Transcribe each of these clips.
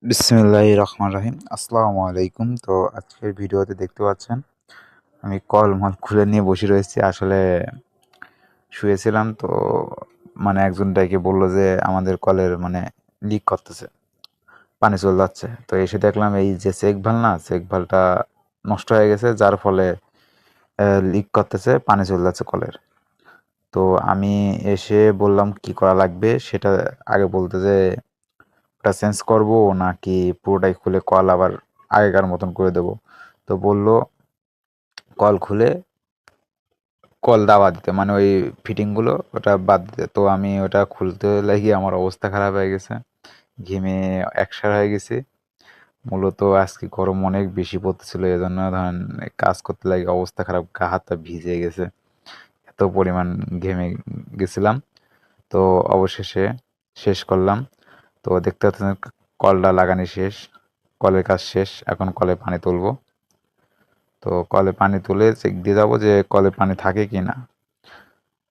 বিসমিল্লাহির রহমানির রহিম। আসসালামু আলাইকুম। তো আজকের ভিডিওতে দেখতে পাচ্ছেন আমি কলমল খুলে নিয়ে বসে রয়েছি। আসলে শুয়েছিলাম তো মানে একজন ডেকে বলল যে আমাদের কলের লিক করতেছে, পানি চলে যাচ্ছে। তো এসে দেখলাম এই যে চেক ভাল না, চেক ভালটা নষ্ট হয়ে গেছে, যার ফলে লিক করতেছে, পানি চলে যাচ্ছে কলের। তো আমি এসে বললাম কি করা লাগবে সেটা আগে বলতে, যে ওটা চেঞ্জ করব নাকি পুরোটাই খুলে কল আবার আগেকার মতন করে দেব। তো বলল কল খুলে কল দাওয়া দিতে, মানে ওই ফিটিংগুলো ওটা বাদ দিতে। তো আমি ওটা খুলতে লাগি আমার অবস্থা খারাপ হয়ে গেছে, ঘেমে একসার হয়ে গেছি। মূলত আজকে গরম অনেক বেশি পড়তেছিল, এই জন্য ধরেন কাজ করতে লাগে অবস্থা খারাপ, গা হাতটা ভিজে গেছে, এত পরিমাণ ঘেমে গেছিলাম। তো অবশেষে শেষ করলাম। তো দেখতে পাচ্ছেন কলটা লাগানি শেষ, কলের কাজ শেষ। এখন কলে পানি তুলবো। তো কলে পানি তুলে চেক দিয়ে যাবো যে কলে পানি থাকে কি না।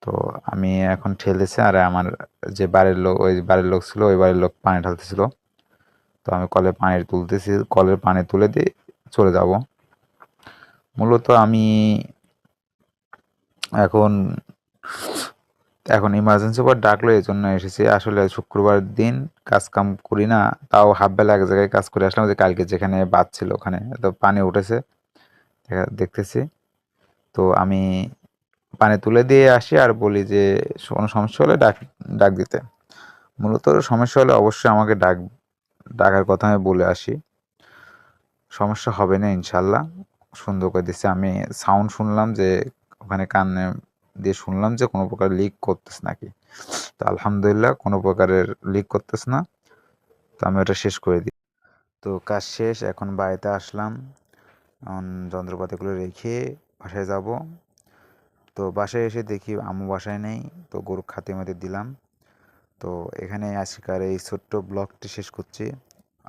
তো আমি এখন ঠেলতেছি, আর আমার যে বাড়ির লোক, ওই বাড়ির লোক ছিল, ওই বাড়ির লোক পানি ঢালতেছিল। তো আমি কলে পানি তুলতেছি, কলের পানি তুলে দিয়ে চলে যাব। মূলত আমি এখন এখন ইমার্জেন্সি পর ডাকলো, এই জন্য এসেছি। আসলে শুক্রবার দিন কাজ কাম করি না, তাও হাফ বেলা এক জায়গায় কাজ করে আসলাম, যে কালকে যেখানে বাদ ছিল ওখানে তো পানি উঠেছে, দেখতেছি। তো আমি পানি তুলে দিয়ে আসি আর বলি যে কোনো সমস্যা হলে ডাক ডাক দিতে। মূলত সমস্যা হলে অবশ্যই আমাকে ডাকার কথা আমি বলে আসি, সমস্যা হবে না ইনশাল্লাহ। সুন্দর করে দিচ্ছে, আমি সাউন্ড শুনলাম যে ওখানে কানে দিয়ে শুনলাম যে কোনো প্রকার লিক করতেছে নাকি। তো আলহামদুলিল্লাহ কোনো প্রকারের লিক করতেছে না। তো আমি ওটা শেষ করে দিই। তো কাজ শেষ, এখন বাড়িতে আসলাম। এখন যন্ত্রপাতিগুলো রেখে বাসায় যাব। তো বাসায় এসে দেখি আম্মু বাসায় নেই, তো গরু খাতিমাতে দিলাম। তো এখানে আজকের এই ছোট্ট ব্লগটি শেষ করছি।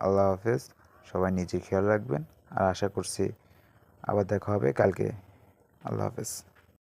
আল্লাহ হাফেজ। সবাই নিজে খেয়াল রাখবেন, আর আশা করছি আবার দেখা হবে কালকে। আল্লাহ হাফেজ।